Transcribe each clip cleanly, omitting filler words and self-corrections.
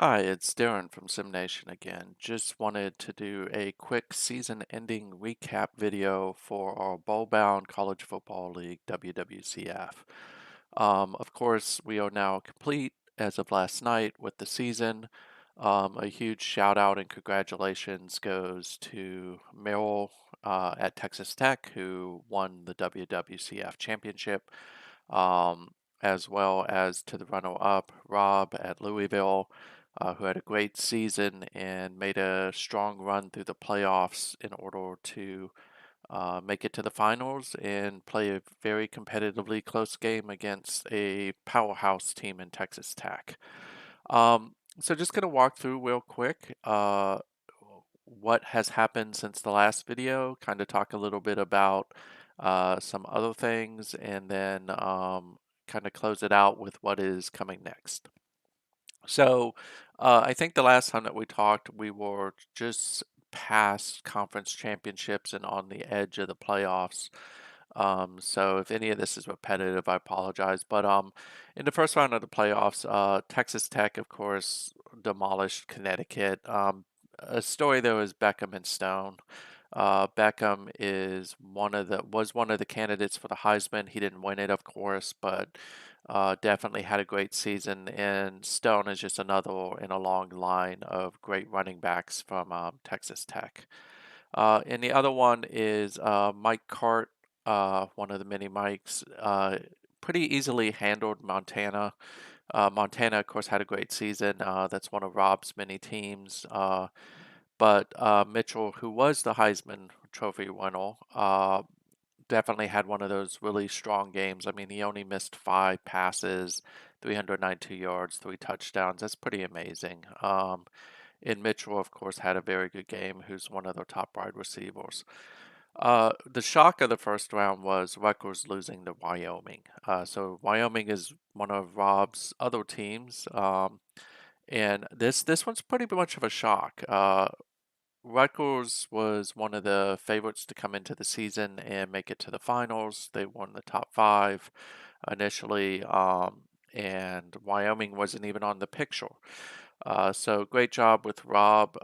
Hi, it's Darren from SimNation again. Just wanted to do a quick season-ending recap video for our bowl-bound College Football League, WWCF. Of course, we are now complete as of last night with the season. A huge shout out and congratulations goes to Merrill at Texas Tech, who won the WWCF championship, um, as well as to the runner-up, Rob at Louisville, who had a great season and made a strong run through the playoffs in order to make it to the finals and play a very competitively close game against a powerhouse team in Texas Tech. So just going to walk through real quick what has happened since the last video, kind of talk a little bit about some other things, and then kind of close it out with what is coming next. So, I think the last time that we talked, we were just past conference championships and on the edge of the playoffs. So if any of this is repetitive, I apologize. But in the first round of the playoffs, Texas Tech, of course, demolished Connecticut. A story though is Beckham and Stone. Beckham is was one of the candidates for the Heisman. He didn't win it, of course, but definitely had a great season. And Stone is just another in a long line of great running backs from Texas Tech. And the other one is Mike Cart, one of the mini Mikes. Pretty easily handled Montana. Montana, of course, had a great season. That's one of Rob's many teams. But Mitchell, who was the Heisman Trophy winner, definitely had one of those really strong games. I mean, he only missed 5 passes, 392 yards, 3 touchdowns. That's pretty amazing. And Mitchell, of course, had a very good game, who's one of their top wide receivers. The shock of the first round was Rutgers losing to Wyoming. So Wyoming is one of Rob's other teams, and this one's pretty much of a shock. Rutgers was one of the favorites to come into the season and make it to the finals. They won the top five initially, and Wyoming wasn't even on the picture. So great job with Rob.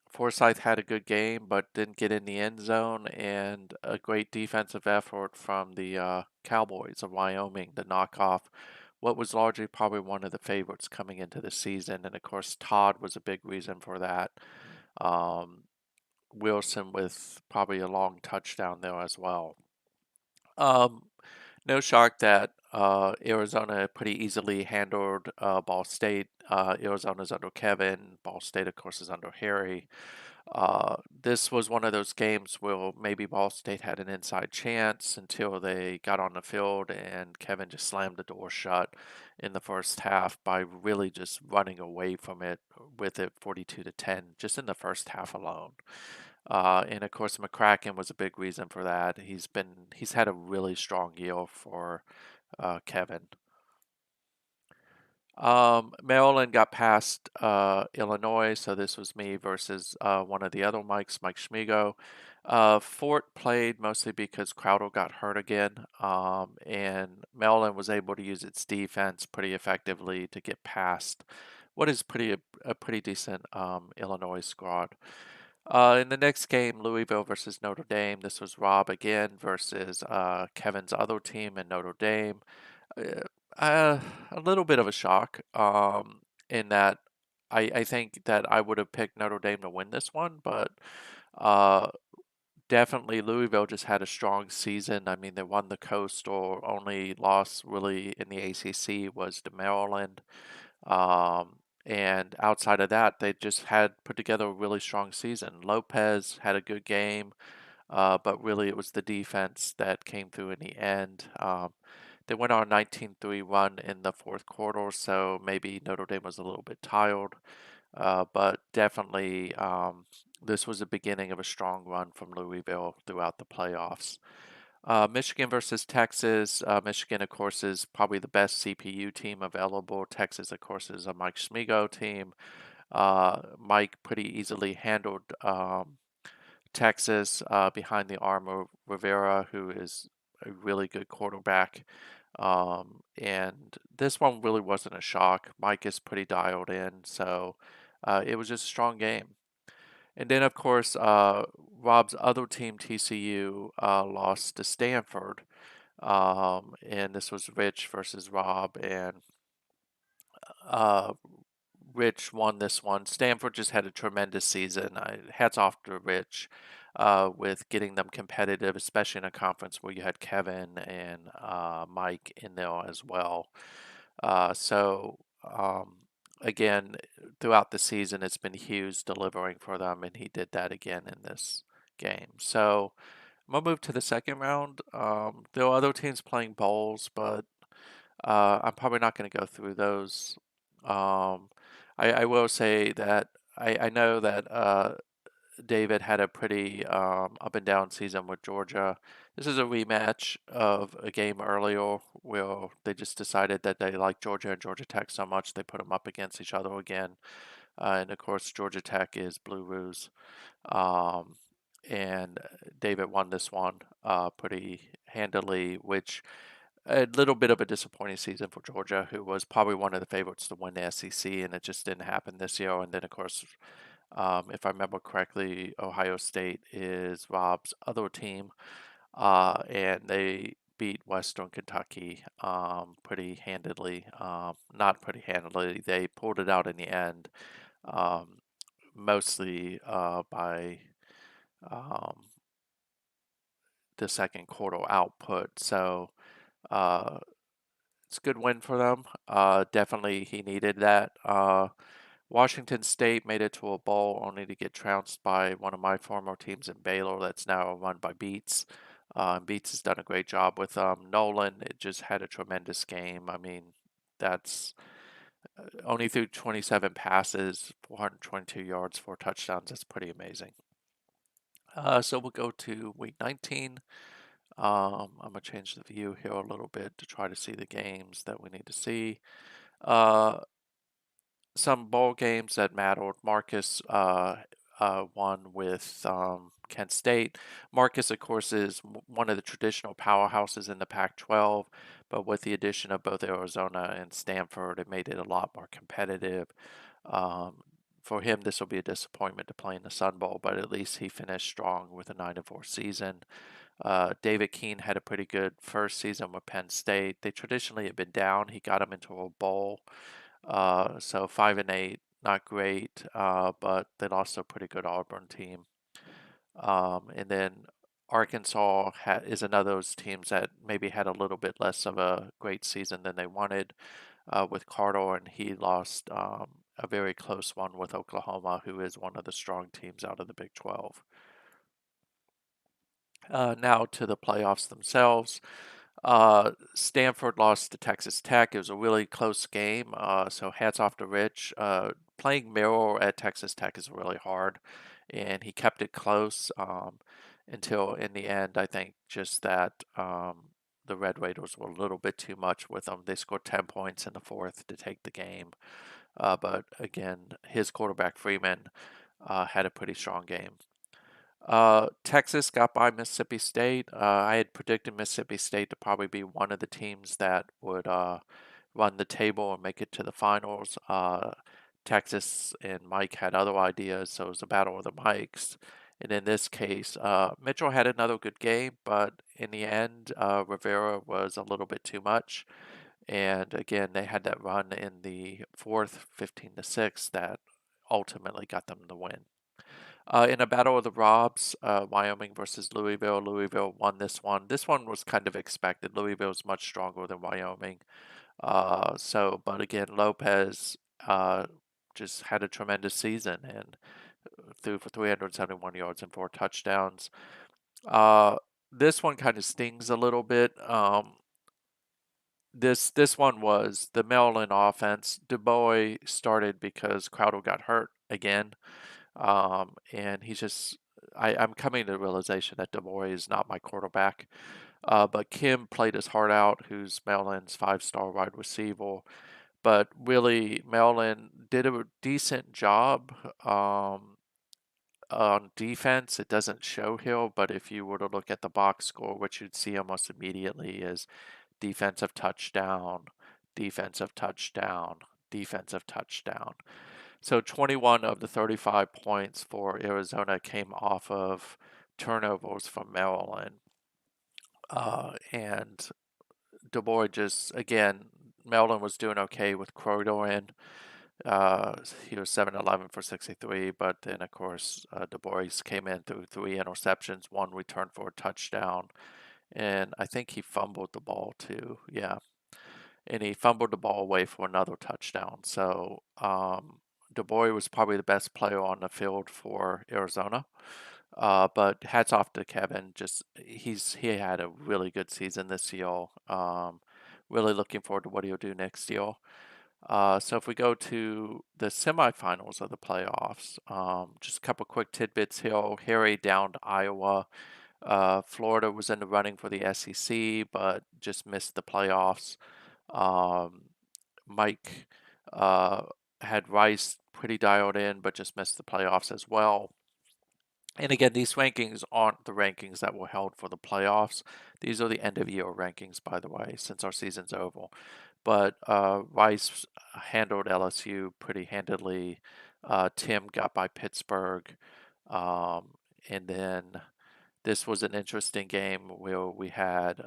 Forsyth had a good game, but didn't get in the end zone, and a great defensive effort from the Cowboys of Wyoming to knock off what was largely probably one of the favorites coming into the season. And of course, Todd was a big reason for that. Um, Wilson with probably a long touchdown there as well. Um, no shock that Arizona pretty easily handled Ball State. Arizona's under Kevin. Ball State, of course, is under Harry. This was one of those games where maybe Ball State had an inside chance until they got on the field, and Kevin just slammed the door shut in the first half by really just running away from it with it 42-10 just in the first half alone. And of course, McCracken was a big reason for that. He's had a really strong year for Kevin. Maryland got past Illinois, so this was me versus one of the other Mikes, Mike Schmigo. Fort played mostly because Crowder got hurt again, and Maryland was able to use its defense pretty effectively to get past what is a pretty decent Illinois squad. In the next game, Louisville versus Notre Dame. This was Rob again versus Kevin's other team in Notre Dame. Uh, a little bit of a shock in that I think that I would have picked Notre Dame to win this one, but uh, definitely Louisville just had a strong season. I mean, they won the Coast, or only loss really in the ACC was to Maryland. And outside of that, they just had put together a really strong season. Lopez had a good game, but really it was the defense that came through in the end. They went on a 19-3 run in the fourth quarter, so maybe Notre Dame was a little bit tired, but definitely this was the beginning of a strong run from Louisville throughout the playoffs. Michigan versus Texas. Michigan, of course, is probably the best CPU team available. Texas, of course, is a Mike Schmigo team. Mike pretty easily handled Texas behind the arm of Rivera, who is a really good quarterback. And this one really wasn't a shock. Mike is pretty dialed in, so it was just a strong game. And then, of course, Rob's other team, TCU, lost to Stanford. And this was Rich versus Rob, and uh, Rich won this one. Stanford just had a tremendous season. Hats off to Rich with getting them competitive, especially in a conference where you had Kevin and Mike in there as well. So, again, throughout the season, it's been Hughes delivering for them, and he did that again in this game. So, I'm gonna move to the second round. There are other teams playing bowls, but I'm probably not going to go through those. Um, I will say that I know that David had a pretty up and down season with Georgia. This is a rematch of a game earlier where they just decided that they liked Georgia and Georgia Tech so much they put them up against each other again. And of course, Georgia Tech is Blue Roos. Um, and David won this one pretty handily, which a little bit of a disappointing season for Georgia, who was probably one of the favorites to win the SEC, and it just didn't happen this year. And then, of course, if I remember correctly, Ohio State is Rob's other team, and they beat Western Kentucky pretty handedly. Not pretty handedly, they pulled it out in the end, um, mostly by um, the second quarter output. So, uh, it's a good win for them. Definitely he needed that. Washington State made it to a bowl only to get trounced by one of my former teams in Baylor that's now run by Beats. Beats has done a great job with Nolan. It just had a tremendous game. I mean, that's only threw 27 passes, 422 yards, 4 touchdowns. That's pretty amazing. So we'll go to week 19. I'm going to change the view here a little bit to try to see the games that we need to see. Uh, some bowl games that mattered. Marcus won with Kent State. Marcus, of course, is one of the traditional powerhouses in the Pac-12, but with the addition of both Arizona and Stanford, it made it a lot more competitive. Um, for him, this will be a disappointment to play in the Sun Bowl, but at least he finished strong with a 9-4 season. David Keene had a pretty good first season with Penn State. They traditionally have been down. He got them into a bowl. So 5-8, not great, but then also a pretty good Auburn team. And then Arkansas is another of those teams that maybe had a little bit less of a great season than they wanted with Carter, and he lost a very close one with Oklahoma, who is one of the strong teams out of the Big 12. Now to the playoffs themselves. Stanford lost to Texas Tech. It was a really close game, so hats off to Rich. Playing Merrill at Texas Tech is really hard, and he kept it close until in the end, I think just that the Red Raiders were a little bit too much with them. They scored 10 points in the fourth to take the game. But again, his quarterback Freeman had a pretty strong game. Texas got by Mississippi State. I had predicted Mississippi State to probably be one of the teams that would run the table and make it to the finals. Texas and Mike had other ideas, so it was a battle of the Mikes. And in this case, Mitchell had another good game, but in the end, Rivera was a little bit too much. And again, they had that run in the fourth, 15-6, that ultimately got them the win. In a battle of the Robs, Wyoming versus Louisville. Louisville won this one. This one was kind of expected. Louisville is much stronger than Wyoming. But again, Lopez just had a tremendous season and threw for 371 yards and 4 touchdowns. Uh, this one kind of stings a little bit. This one was the Maryland offense. Du Bois started because Crowder got hurt again. And he's just, I'm coming to the realization that DeMoy is not my quarterback. But Kim played his heart out, who's Maryland's 5-star wide receiver. But really, Maryland did a decent job on defense. It doesn't show here, but if you were to look at the box score, what you'd see almost immediately is defensive touchdown, defensive touchdown, defensive touchdown. So 21 of the 35 points for Arizona came off of turnovers from Maryland. And Du Bois just, again, Maryland was doing okay with Crowder in. He was 7-11 for 63, but then, of course, Du Bois came in through 3 interceptions, 1 return for a touchdown, and I think he fumbled the ball too. Yeah, and he fumbled the ball away for another touchdown. So Du Bois was probably the best player on the field for Arizona. But hats off to Kevin. Just he had a really good season this year. Really looking forward to what he'll do next year. So if we go to the semifinals of the playoffs, just a couple quick tidbits here. Harry down to Iowa. Florida was in the running for the SEC, but just missed the playoffs. Um, Mike uh, had Rice pretty dialed in, but just missed the playoffs as well. And again, these rankings aren't the rankings that were held for the playoffs. These are the end of year rankings, by the way, since our season's over. But Rice handled LSU pretty handedly. Tim got by Pittsburgh. Um, and then this was an interesting game where we had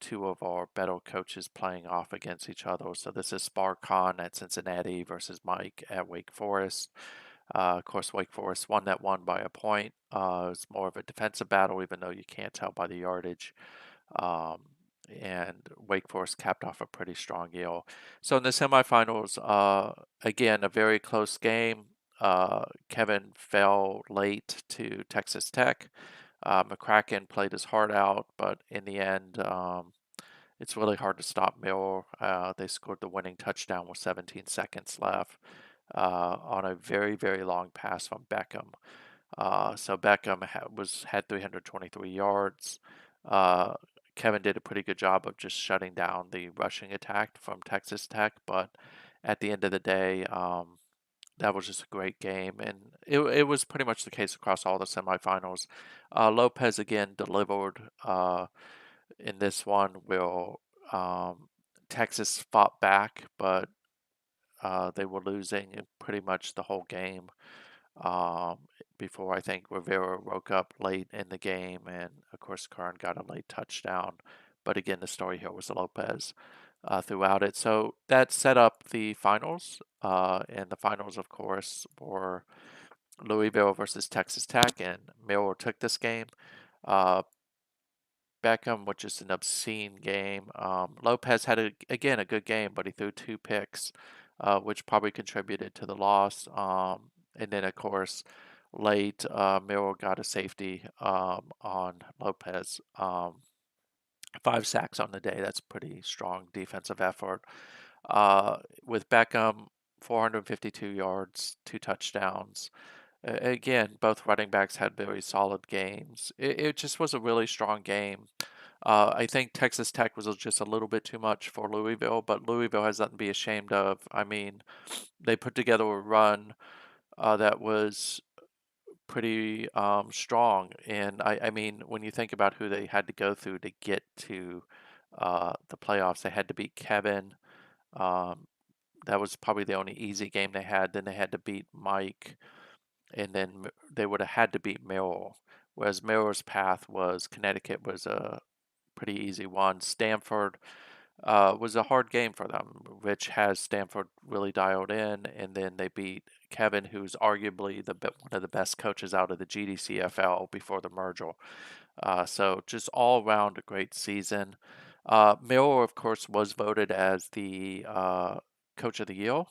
two of our better coaches playing off against each other. So this is Spark Khan at Cincinnati versus Mike at Wake Forest. Of course, Wake Forest won that one by a point. It was more of a defensive battle, even though you can't tell by the yardage. Um, and Wake Forest capped off a pretty strong year. So in the semifinals, again, a very close game. Kevin fell late to Texas Tech. McCracken played his heart out, but in the end, it's really hard to stop Miller. They scored the winning touchdown with 17 seconds left on a very, very long pass from Beckham. So Beckham had 323 yards. Uh, Kevin did a pretty good job of just shutting down the rushing attack from Texas Tech, but at the end of the day, that was just a great game, and it was pretty much the case across all the semifinals. Lopez again delivered in this one. Will Texas fought back, but they were losing pretty much the whole game um, before I think Rivera woke up late in the game, and of course Kern got a late touchdown. But again, the story here was Lopez throughout it. So that set up the finals, and the finals, of course, were Louisville versus Texas Tech, and Miller took this game. Uh, Beckham, which is an obscene game. Lopez had again a good game, but he threw 2 picks, which probably contributed to the loss. And then of course, late Miller got a safety on Lopez. 5 sacks on the day. That's pretty strong defensive effort. With Beckham, 452 yards, 2 touchdowns. Again, both running backs had very solid games. It just was a really strong game. I think Texas Tech was just a little bit too much for Louisville, but Louisville has nothing to be ashamed of. I mean, they put together a run that was pretty strong. And I mean, when you think about who they had to go through to get to the playoffs, they had to beat Kevin. Um, that was probably the only easy game they had. Then they had to beat Mike, and then they would have had to beat Merrill. Whereas Merrill's path was Connecticut was a pretty easy one. Stanford was a hard game for them. Rich has Stanford really dialed in, and then they beat Kevin, who's arguably one of the best coaches out of the GDCFL before the merger. So just all around a great season. Miller, of course, was voted as the coach of the year.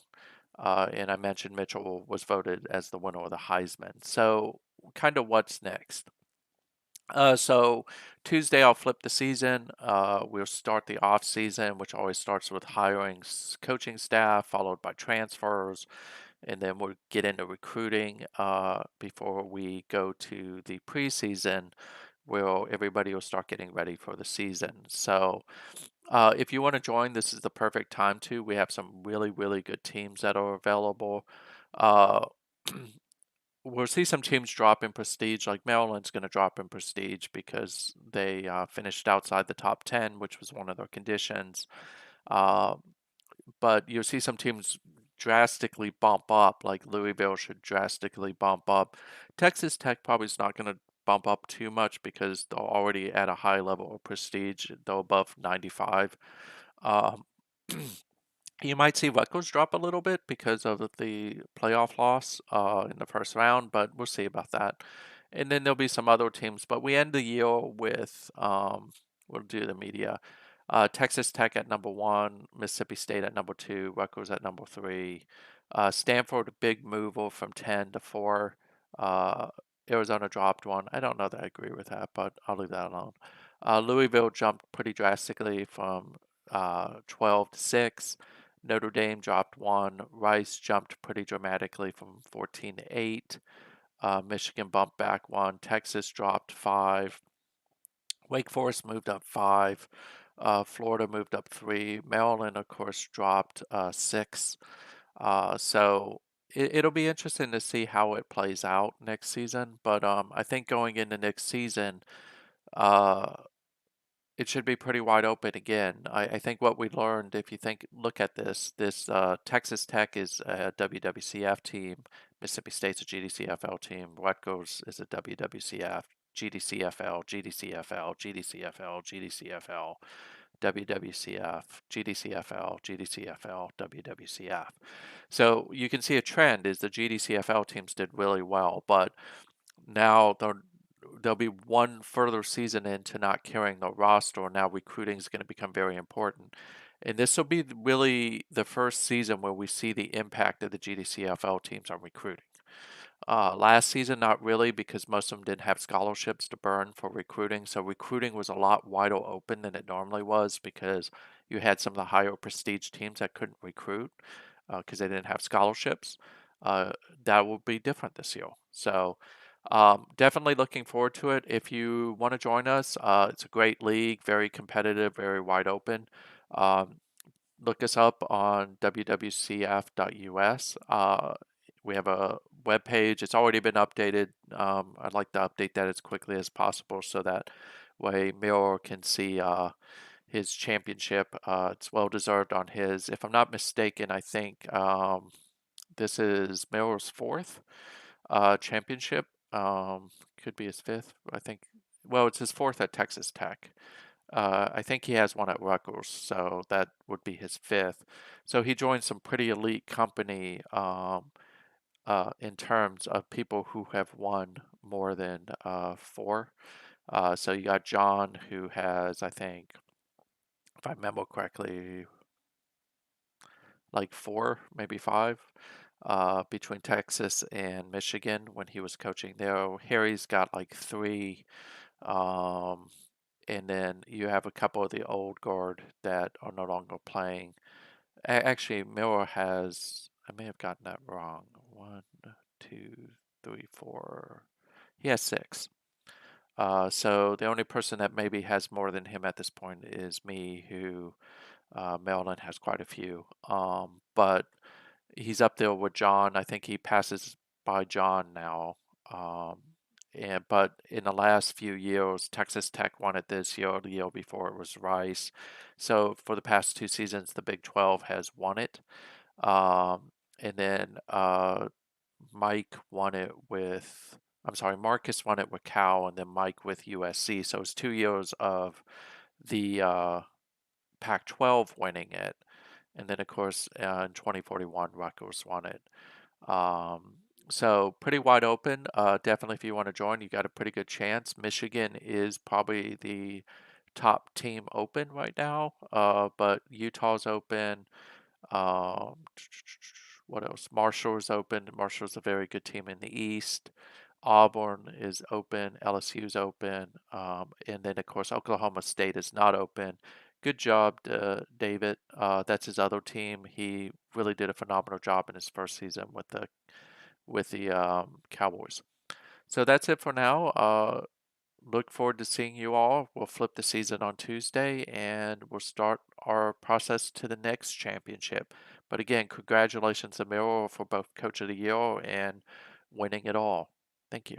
And I mentioned Mitchell was voted as the winner of the Heisman. So, kind of what's next? So Tuesday I'll flip the season. We'll start the off season, which always starts with hiring coaching staff, followed by transfers, and then we'll get into recruiting before we go to the preseason, where everybody will start getting ready for the season. So if you want to join, this is the perfect time to. We have some really, really good teams that are available. Uh, we'll see some teams drop in prestige, like Maryland's going to drop in prestige because they finished outside the top 10, which was one of their conditions. Uh, but you'll see some teams drastically bump up, like Louisville should drastically bump up. Texas Tech probably is not going to bump up too much because they're already at a high level of prestige, though above 95. Um, You might see Rutgers drop a little bit because of the playoff loss in the first round, but we'll see about that. And then there'll be some other teams, but we end the year with we'll do the media. Texas Tech at number one, Mississippi State at number two, Rutgers at number three. Stanford, a big move from 10 to 4. Uh, Arizona dropped one. I don't know that I agree with that, but I'll leave that alone. Louisville jumped pretty drastically from 12 to 6. Notre Dame dropped one. Rice jumped pretty dramatically from 14 to 8. Michigan bumped back one. Texas dropped 5. Wake Forest moved up 5. Florida moved up 3. Maryland, of course, dropped 6. So it'll be interesting to see how it plays out next season. But I think going into next season, uh, it should be pretty wide open again. I think what we learned, if you look at this Texas Tech is a WWCF team, Mississippi State's a GDCFL team, Rutgers is a WWCF, GDCFL, GDCFL, GDCFL, GDCFL, WWCF, GDCFL, GDCFL, WWCF. So you can see a trend is the GDCFL teams did really well, but now there'll be one further season into not carrying the roster. Now recruiting is going to become very important. And this will be really the first season where we see the impact of the GDCFL teams on recruiting. Last season, not really, because most of them didn't have scholarships to burn for recruiting. So recruiting was a lot wider open than it normally was because you had some of the higher prestige teams that couldn't recruit because they didn't have scholarships. Uh, that will be different this year. So definitely looking forward to it. If you want to join us, it's a great league, very competitive, very wide open. Um, Look us up on wwcf.us. We have a web page. It's already been updated. I'd like to update that as quickly as possible so that way Miro can see his championship. It's well deserved on his. If I'm not mistaken, I think this is Miro's fourth championship. Could be his fifth. I think. Well, it's his fourth at Texas Tech. I think he has one at Rutgers, so that would be his fifth. So he joined some pretty elite company in terms of people who have won more than 4. So you got John, who has, I think, if I remember correctly, like 4, maybe 5, between Texas and Michigan when he was coaching there. Harry's got like 3. Um, and then you have a couple of the old guard that are no longer playing. Actually, Miller has, I may have gotten that wrong. 1, 2, 3, 4. He has 6. So the only person that maybe has more than him at this point is me, who Maryland has quite a few. But he's up there with John. I think he passes by John now. Um, but in the last few years, Texas Tech won it this year. The year before it was Rice. So for the past 2 seasons, the Big 12 has won it. And then Mike won it with. I'm sorry, Marcus won it with Cal, and then Mike with USC. So it's 2 years of the Pac-12 winning it, and then of course in 2041 Rutgers won it. Um, so pretty wide open. Definitely, if you want to join, you got a pretty good chance. Michigan is probably the top team open right now, but Utah's open. Um, what else? Marshall's open. Marshall's a very good team in the East. Auburn is open. LSU's open. And then, of course, Oklahoma State is not open. Good job, David. That's his other team. He really did a phenomenal job in his first season with the Cowboys. So that's it for now. Look forward to seeing you all. We'll flip the season on Tuesday and we'll start our process to the next championship. But again, congratulations, Emil, for both Coach of the Year and winning it all. Thank you.